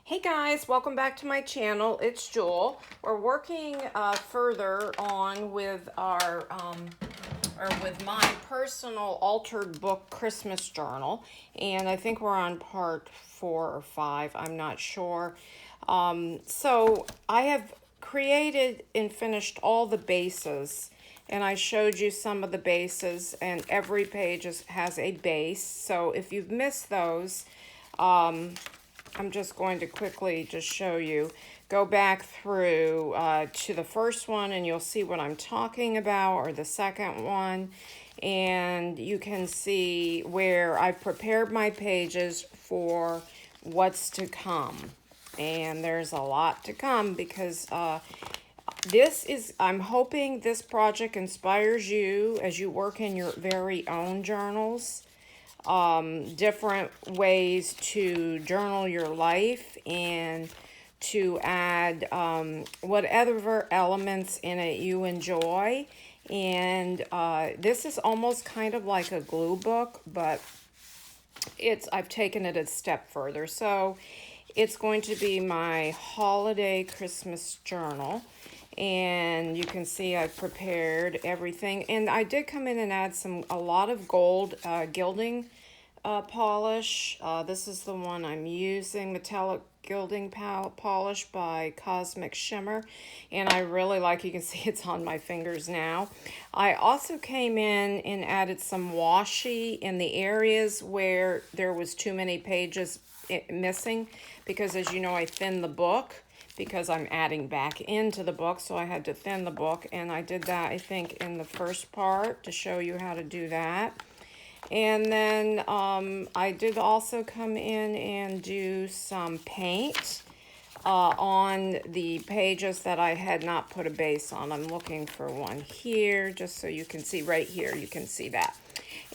Hey guys, welcome back to my channel. It's Jewel. We're working further on with our with my personal altered book Christmas journal, and I think we're on part 4 or 5. I'm not sure. So I have created and finished all the bases, and I showed you some of the bases, and every page has a base. So if you've missed those, I'm just going to quickly just show you. Go back through to the first one and you'll see what I'm talking about, or the second one. And you can see where I've prepared my pages for what's to come. And there's a lot to come because I'm hoping this project inspires you as you work in your very own journals, different ways to journal your life and to add whatever elements in it you enjoy. And this is almost kind of like a glue book, but I've taken it a step further. So it's going to be my holiday Christmas journal. And you can see I've prepared everything. And I did come in and add a lot of gold gilding polish. This is the one I'm using, metallic gilding polish by Cosmic Shimmer, and I really like, you can see it's on my fingers now. I also came in and added some washi in the areas where there was too many pages missing, because as you know, I thinned the book because I'm adding back into the book, so I had to thin the book, and I did that, I think, in the first part to show you how to do that. And then I did also come in and do some paint on the pages that I had not put a base on. I'm looking for one here, just so you can see right here, you can see that.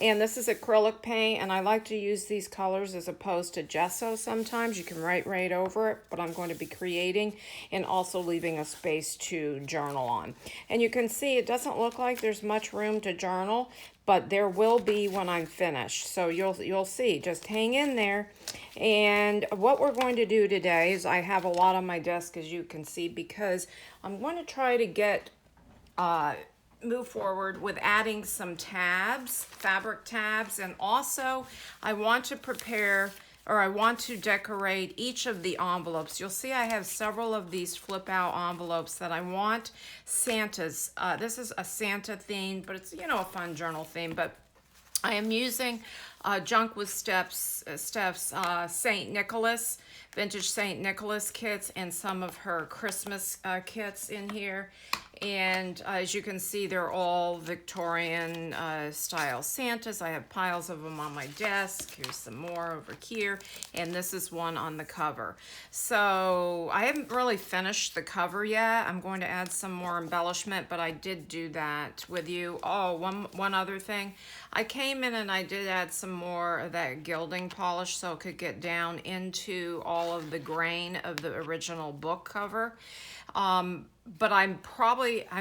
And this is acrylic paint, and I like to use these colors as opposed to gesso sometimes. You can write right over it, but I'm going to be creating and also leaving a space to journal on. And you can see it doesn't look like there's much room to journal, but there will be when I'm finished. So you'll see, just hang in there. And what we're going to do today is, I have a lot on my desk, as you can see, because I'm going to try to get move forward with adding some tabs, fabric tabs, and also I want to prepare, or I want to decorate each of the envelopes. You'll see I have several of these flip out envelopes that I want Santa's. This is a Santa theme, but it's, you know, a fun journal theme. But I am using Junk with Steph's St. Nicholas, vintage St. Nicholas kits, and some of her Christmas kits in here. And as you can see, they're all Victorian style Santas. I have piles of them on my desk. Here's some more over here. And this is one on the cover. So I haven't really finished the cover yet. I'm going to add some more embellishment, but I did do that with you. Oh, one other thing. I came in and I did add some more of that gilding polish so it could get down into all of the grain of the original book cover. But I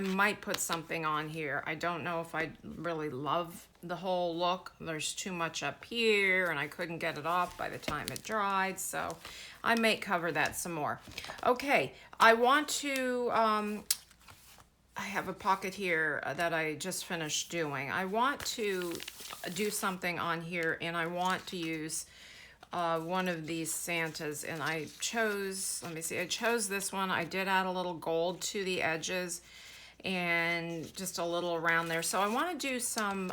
might put something on here. I don't know if I really love the whole look. There's too much up here and I couldn't get it off by the time it dried, so I may cover that some more. Okay, I want to, I have a pocket here that I just finished doing. I want to do something on here, and I want to use one of these Santas, and I chose, let me see, I chose this one. I did add a little gold to the edges and just a little around there. So I want to do some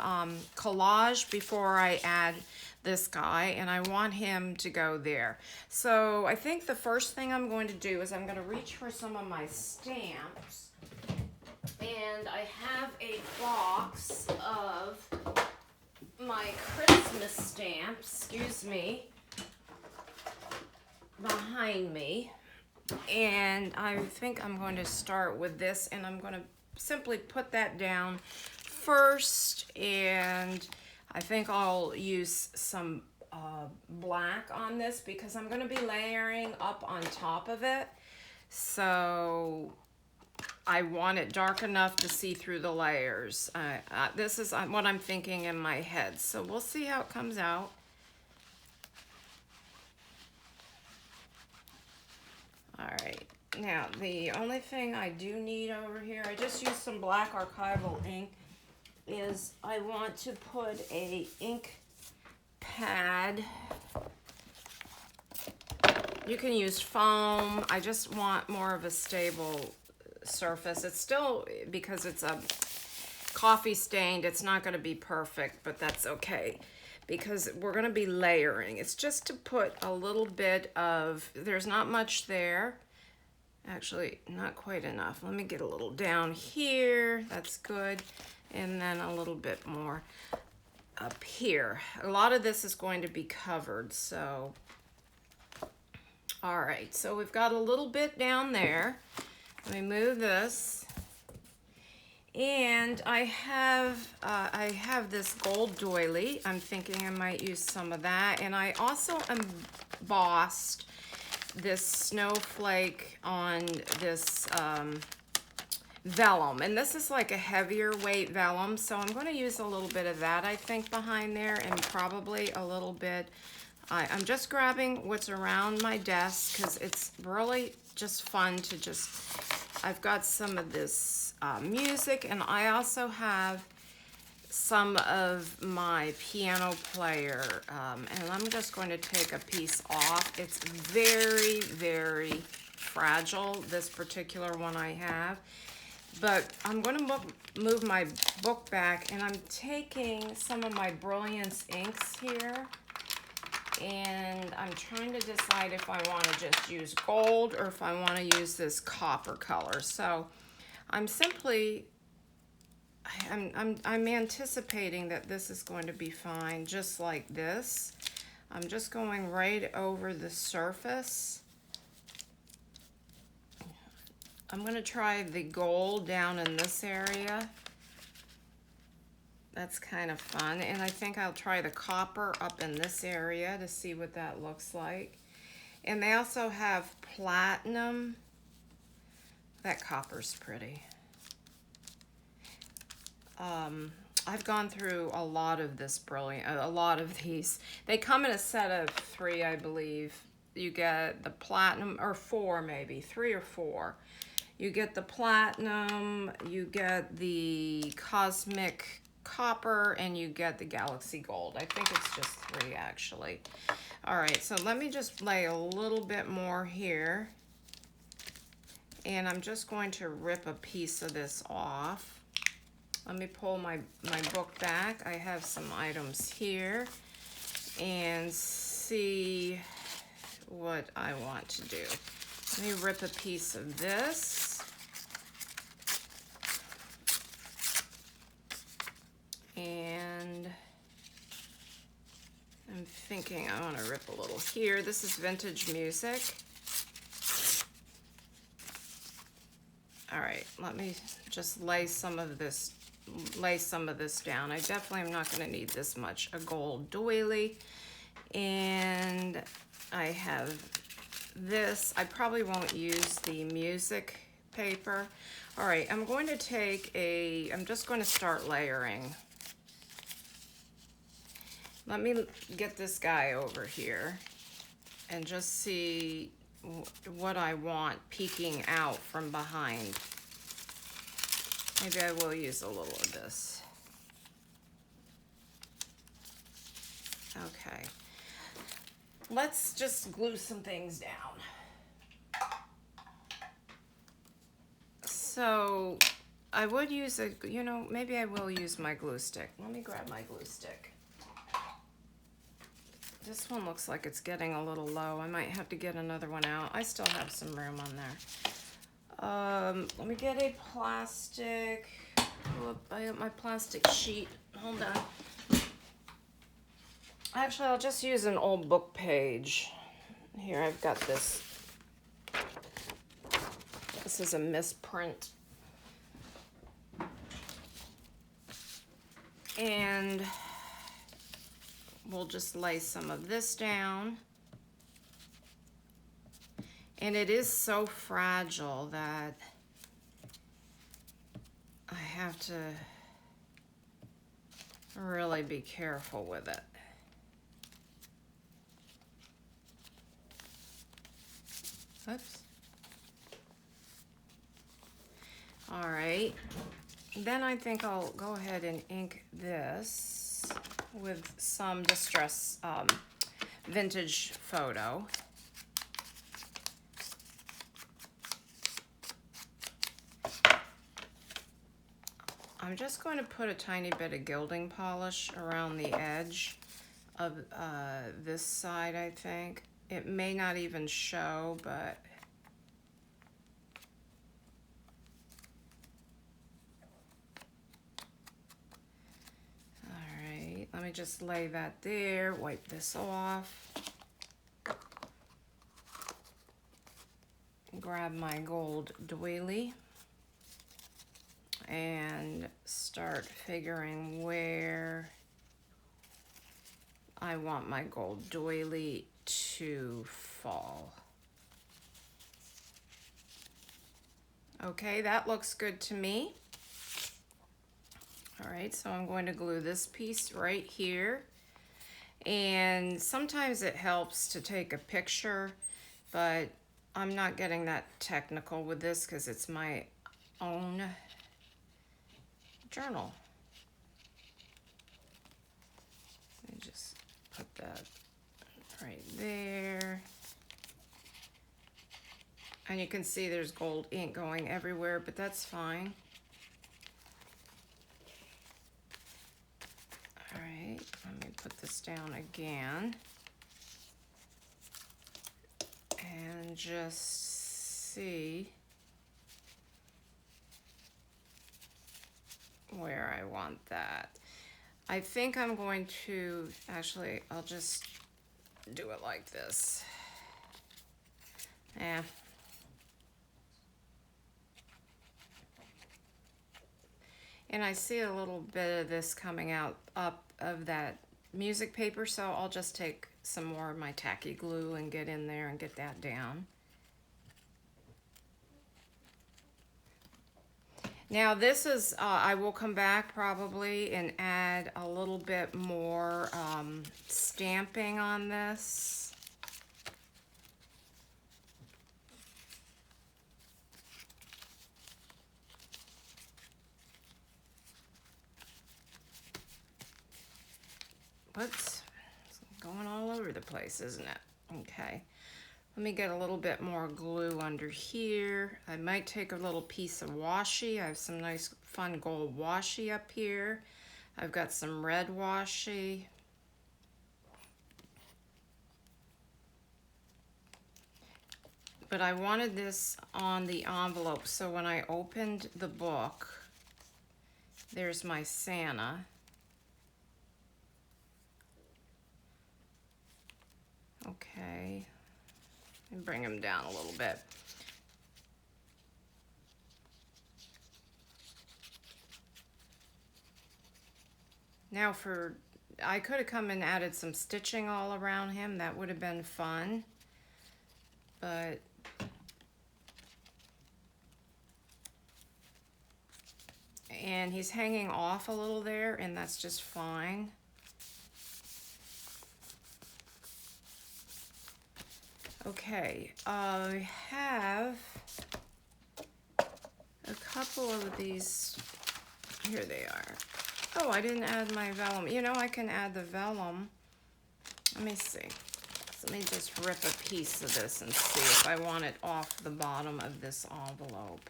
collage before I add this guy, and I want him to go there. So I think the first thing I'm going to do is I'm going to reach for some of my stamps, and I have a box of my Christmas stamps, excuse me, behind me, and I think I'm going to start with this, and I'm going to simply put that down first, and I think I'll use some black on this because I'm going to be layering up on top of it, so I want it dark enough to see through the layers. This is what I'm thinking in my head, so we'll see how it comes out. Now, the only thing I do need over here, I just used some black archival ink, is I want to put a ink pad. You can use foam. I just want more of a stable surface. It's still, because it's a coffee stained, it's not going to be perfect, but that's okay because we're going to be layering. It's just to put a little bit of, there's not much there. Actually, not quite enough. Let me get a little down here. That's good. And then a little bit more up here. A lot of this is going to be covered, so. All right, so we've got a little bit down there. Let me move this. And I have this gold doily. I'm thinking I might use some of that. And I also embossed this snowflake on this vellum, and this is like a heavier weight vellum, so I'm going to use a little bit of that, I think, behind there, and probably a little bit. I'm just grabbing what's around my desk because it's really just fun to just, I've got some of this music, and I also have some of my piano player, and I'm just going to take a piece off. It's very, very fragile, this particular one I have. But I'm going to move my book back, and I'm taking some of my Brilliance inks here, and I'm trying to decide if I want to just use gold or if I want to use this copper color. So I'm simply, I'm anticipating that this is going to be fine, just like this. I'm just going right over the surface. I'm going to try the gold down in this area. That's kind of fun. And I think I'll try the copper up in this area to see what that looks like. And they also have platinum. That copper's pretty. I've gone through a lot of this a lot of these. They come in a set of 3, I believe. You get the platinum, or 4 maybe, 3 or 4. You get the platinum, you get the cosmic copper, and you get the galaxy gold. I think it's just 3 actually. All right, so let me just lay a little bit more here. And I'm just going to rip a piece of this off. Let me pull my book back. I have some items here and see what I want to do. Let me rip a piece of this. And I'm thinking I want to rip a little here. This is vintage music. All right, let me just lay some of this down. I definitely am not going to need this much. A gold doily, and I have this. I probably won't use the music paper. All right, I'm going to take I'm just going to start layering. Let me get this guy over here and just see what I want peeking out from behind. Maybe I will use a little of this. Okay. Let's just glue some things down. So I would use maybe I will use my glue stick. Let me grab my glue stick. This one looks like it's getting a little low. I might have to get another one out. I still have some room on there. Let me get a plastic. Oh, I have my plastic sheet. Hold on. Actually, I'll just use an old book page. Here, I've got this. This is a misprint. And we'll just lay some of this down. And it is so fragile that I have to really be careful with it. Oops. All right, then I think I'll go ahead and ink this with some distress vintage photo. I'm just going to put a tiny bit of gilding polish around the edge of this side, I think. It may not even show, but all right, let me just lay that there, wipe this off. Grab my gold doily and start figuring where I want my gold doily to fall. Okay, that looks good to me. All right, so I'm going to glue this piece right here. And sometimes it helps to take a picture, but I'm not getting that technical with this because it's my own journal. Let me just put that right there. And you can see there's gold ink going everywhere, but that's fine. All right, let me put this down again. And just see where I want that. I think I'm going to, actually, I'll just do it like this. Yeah. And I see a little bit of this coming out up of that music paper, so I'll just take some more of my tacky glue and get in there and get that down. Now this is, I will come back probably and add a little bit more stamping on this. Whoops, it's going all over the place, isn't it? Okay, let me get a little bit more glue under here. I might take a little piece of washi. I have some nice fun gold washi up here. I've got some red washi. But I wanted this on the envelope, so when I opened the book, there's my Santa. Okay, and bring him down a little bit. Now I could have come and added some stitching all around him. That would have been fun. But and he's hanging off a little there, and that's just fine. Okay, I have a couple of these. Here they are. Oh, I didn't add my vellum. You know, I can add the vellum. Let me see. So let me just rip a piece of this and see if I want it off the bottom of this envelope.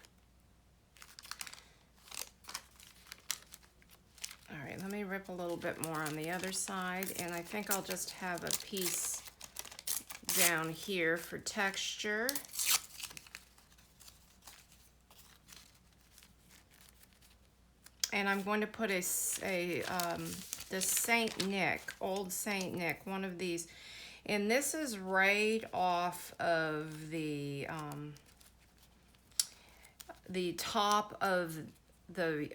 All right, let me rip a little bit more on the other side, and I think I'll just have a piece down here for texture. And I'm going to put this Saint Nick, old Saint Nick, one of these. And this is right off of the top of the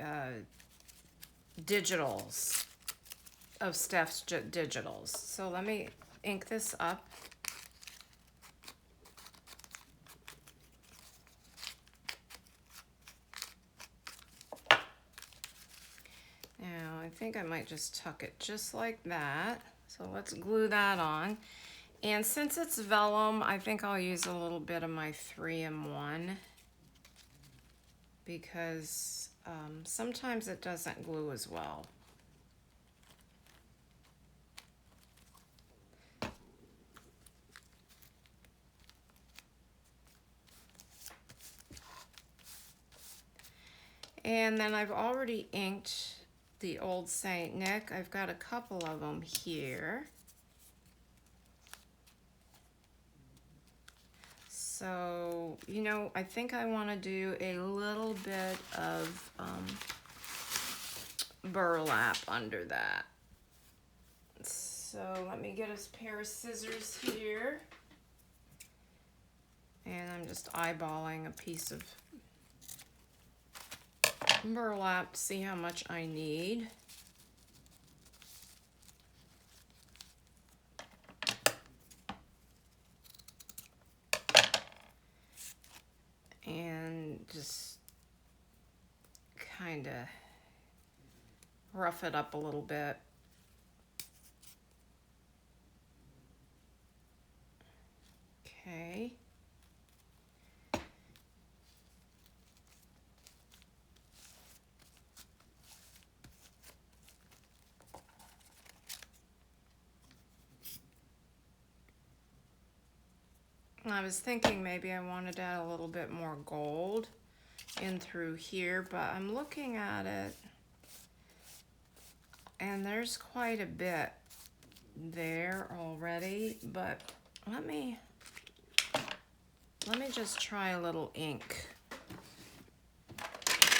digitals, of Steph's digitals. So let me ink this up. Now, I think I might just tuck it just like that. So let's glue that on. And since it's vellum, I think I'll use a little bit of my 3-in-1. because sometimes it doesn't glue as well. And then I've already inked the old Saint Nick. I've got a couple of them here. So, you know, I think I want to do a little bit of burlap under that. So let me get a pair of scissors here. And I'm just eyeballing a piece of burlap to see how much I need. And just kind of rough it up a little bit. Okay. I was thinking maybe I wanted to add a little bit more gold in through here, but I'm looking at it and there's quite a bit there already, but let me just try a little ink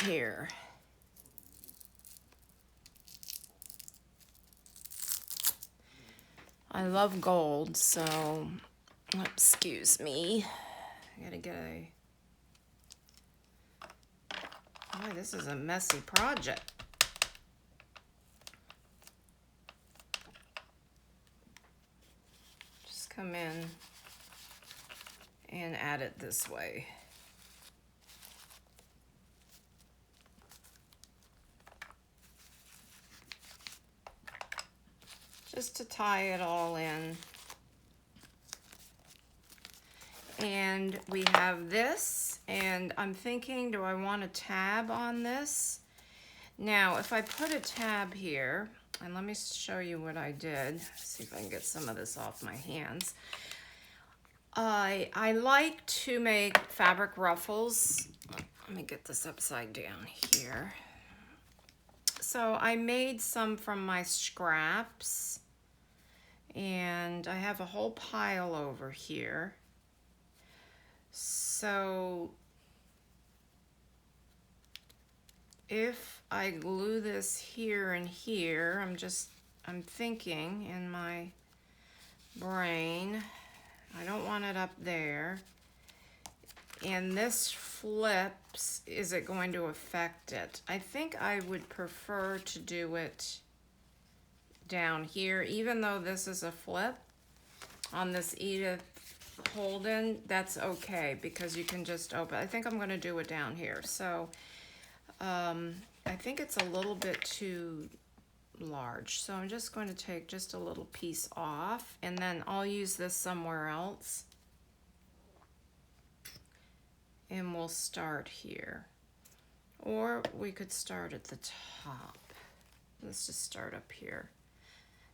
here. I love gold, so excuse me. I gotta get a... Boy, this is a messy project. Just come in and add it this way. Just to tie it all in. And we have this, and I'm thinking, do I want a tab on this? Now, if I put a tab here, and let me show you what I did. See if I can get some of this off my hands. I like to make fabric ruffles. Let me get this upside down here. So I made some from my scraps, and I have a whole pile over here. So if I glue this here and here, I'm thinking in my brain, I don't want it up there. And this flips, is it going to affect it? I think I would prefer to do it down here, even though this is a flip on this Edith Holden, that's okay because you can just open. I think I'm going to do it down here. So I think it's a little bit too large. So I'm just going to take just a little piece off, and then I'll use this somewhere else. And we'll start here. Or we could start at the top. Let's just start up here.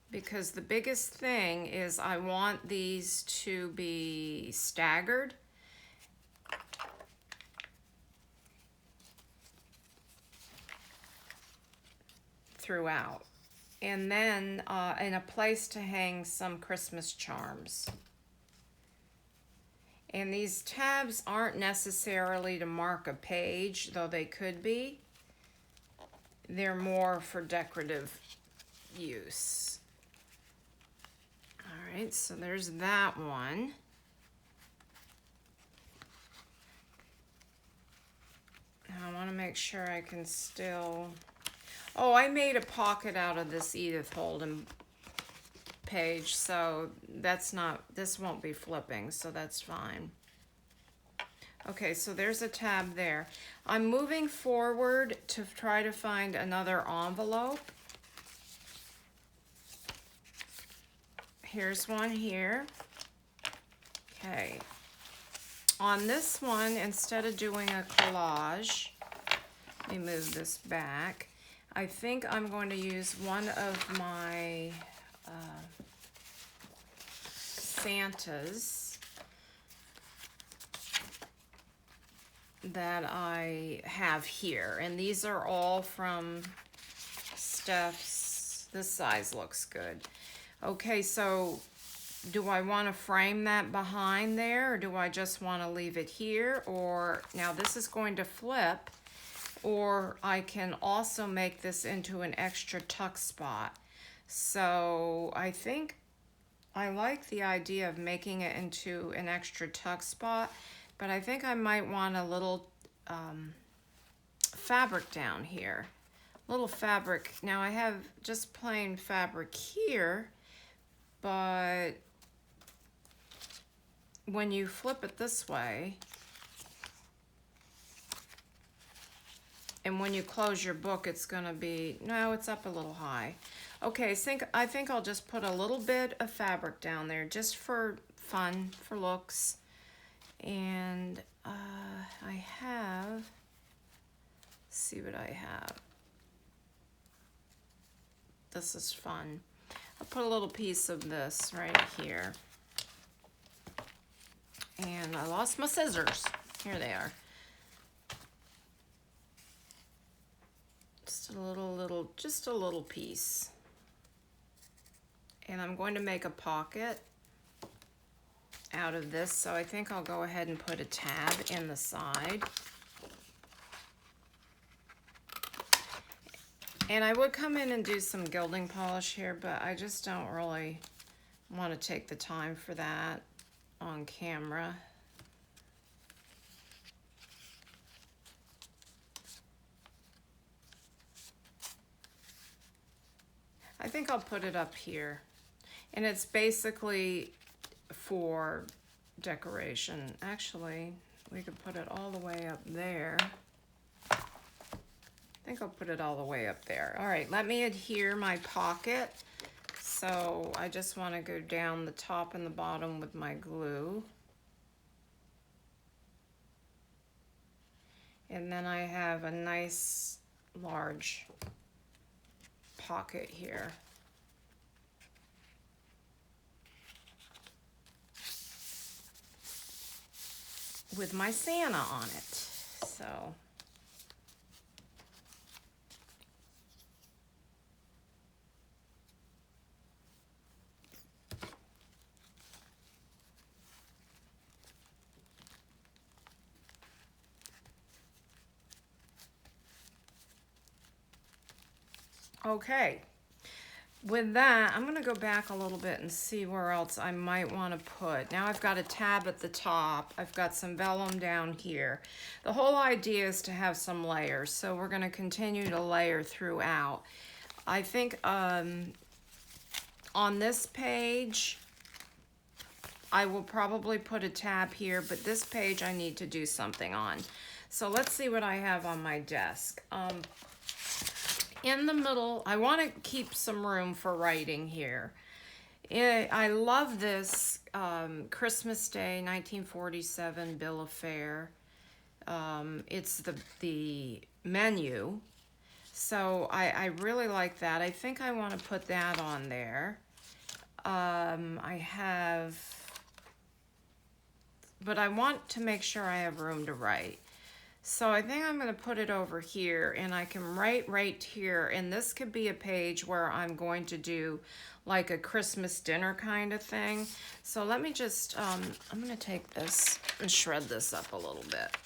Because the biggest thing is I want these to be staggered. Throughout. And then in a place to hang some Christmas charms. And these tabs aren't necessarily to mark a page, though they could be. They're more for decorative use. All right, so there's that one. Now I want to make sure I can still... Oh, I made a pocket out of this Edith Holden page, so that's not, this won't be flipping, so that's fine. Okay, so there's a tab there. I'm moving forward to try to find another envelope. Here's one here. Okay. On this one, instead of doing a collage, Let me move this back. I think I'm going to use one of my Santas that I have here. And these are all from Steph's. This size looks good. Okay, so do I want to frame that behind there, or do I just want to leave it here? Or now this is going to flip, or I can also make this into an extra tuck spot. So I think I like the idea of making it into an extra tuck spot, but I think I might want a little fabric down here. Little fabric. Now I have just plain fabric here, but when you flip it this way, and when you close your book, it's gonna be, no, it's up a little high. Okay, I think I'll just put a little bit of fabric down there just for fun, for looks. And I have, let's see what I have. This is fun. I'll put a little piece of this right here. And I lost my scissors. Here they are. Just a little piece. And I'm going to make a pocket out of this, so I think I'll go ahead and put a tab in the side. And I would come in and do some gilding polish here, but I just don't really want to take the time for that on camera. I think I'll put it up here. And it's basically for decoration. Actually, we could put it all the way up there. I think I'll put it all the way up there. All right, let me adhere my pocket. So I just want to go down the top and the bottom with my glue. And then I have a nice large pocket here. With my Santa on it. So okay, with that, I'm gonna go back a little bit and see where else I might want to put. Now I've got a tab at the top. I've got some vellum down here. The whole idea is to have some layers, so we're gonna continue to layer throughout. I think on this page, I will probably put a tab here, but this page I need to do something on. So let's see what I have on my desk. In the middle, I want to keep some room for writing here. I love this Christmas Day 1947 bill of fare. It's the menu. So I really like that. I think I want to put that on there. I have, but I want to make sure I have room to write. So I think I'm going to put it over here, and I can write right here, and this could be a page where I'm going to do like a Christmas dinner kind of thing. So let me just, I'm going to take this and shred this up a little bit.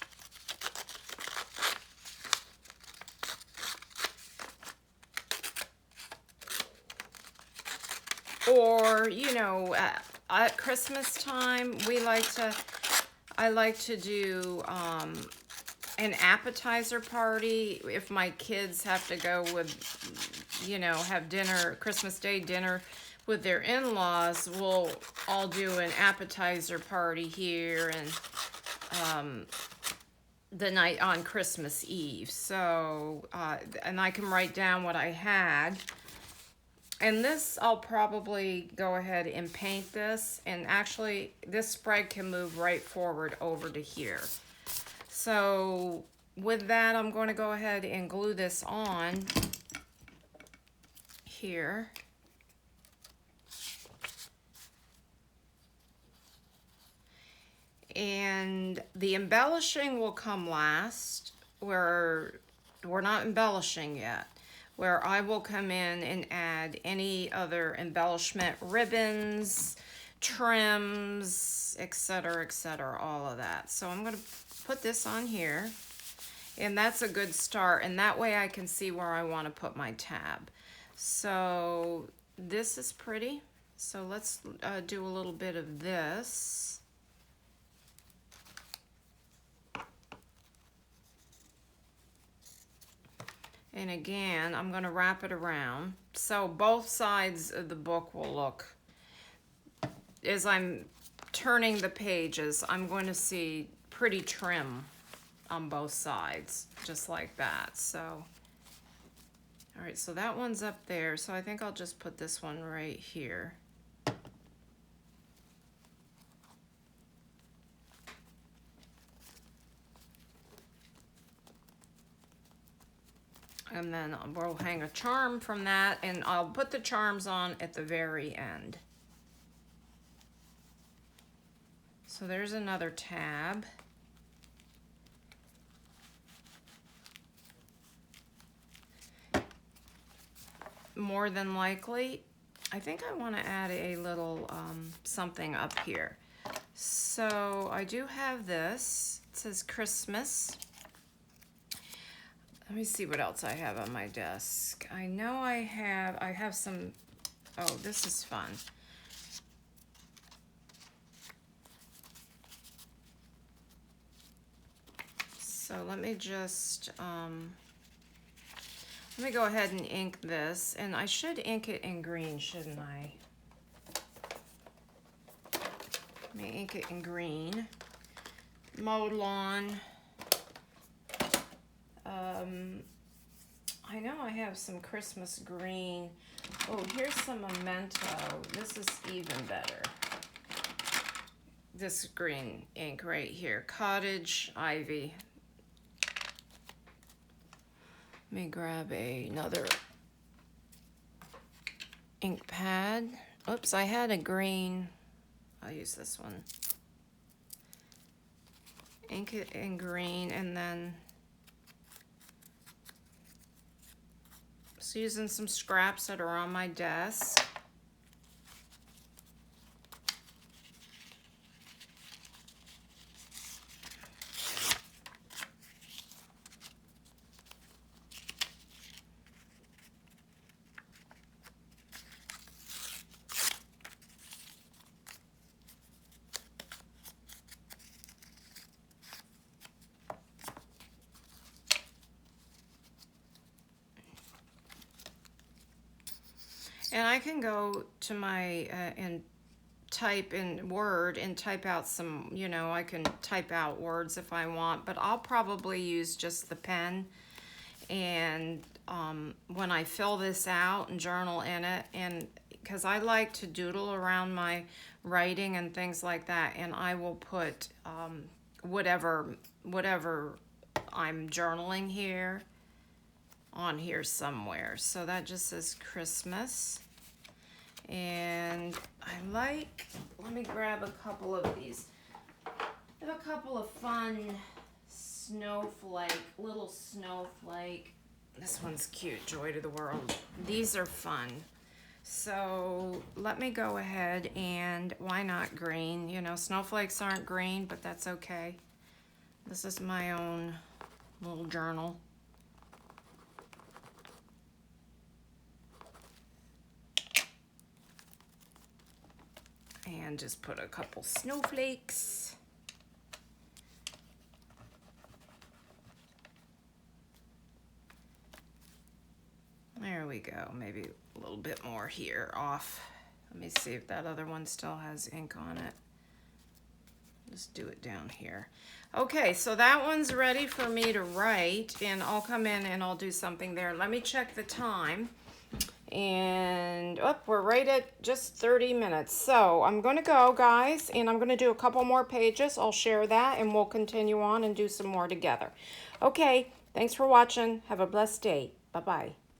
Or, you know, at Christmas time, I like to do an appetizer party. If my kids have to go with, you know, have dinner, Christmas Day dinner with their in-laws, we'll all do an appetizer party here and the night on Christmas Eve. So, and I can write down what I had. And this, I'll probably go ahead and paint this. And actually, this spread can move right forward over to here. So with that, I'm going to go ahead and glue this on here. And the embellishing will come last, where we're not embellishing yet, where I will come in and add any other embellishment, ribbons, trims, etc., all of that. So I'm going to put this on here, and that's a good start, and that way I can see where I want to put my tab. So this is pretty, so let's do a little bit of this. And again, I'm going to wrap it around. So both sides of the book will look, as I'm turning the pages, I'm going to see pretty trim on both sides, just like that. So, all right, so that one's up there. So I think I'll just put this one right here. And then we'll hang a charm from that, and I'll put the charms on at the very end. So there's another tab. More than likely, I think I want to add a little something up here. So I do have this. It says Christmas. Let me see what else I have on my desk. I know I have some, oh, this is fun. So let me just, let me go ahead and ink this, and I should ink it in green, shouldn't I? Let me ink it in green. Mowed lawn. I know I have some Christmas green. Oh, here's some Memento. This is even better. This green ink right here. Cottage Ivy. Let me grab another ink pad. Oops, I had a green. I'll use this one. Ink it in green, and then just using some scraps that are on my desk. And I can go to my, and type in Word and type out some, you know, I can type out words if I want, but I'll probably use just the pen. And when I fill this out and journal in it, and because I like to doodle around my writing and things like that, and I will put whatever I'm journaling here on here somewhere. So that just says Christmas. And I like, let me grab a couple of these. I have a couple of fun little snowflake. This one's cute, Joy to the World. These are fun. So let me go ahead and, why not green? You know, snowflakes aren't green, but that's okay. This is my own little journal. And just put a couple snowflakes. There we go. Maybe a little bit more here off. Let me see if that other one still has ink on it. Just do it down here. Okay, so that one's ready for me to write, and I'll come in and I'll do something there. Let me check the time. And we're right at just 30 minutes. So I'm going to go, guys, and I'm going to do a couple more pages. I'll share that and we'll continue on and do some more together. Okay, thanks for watching. Have a blessed day. Bye-bye.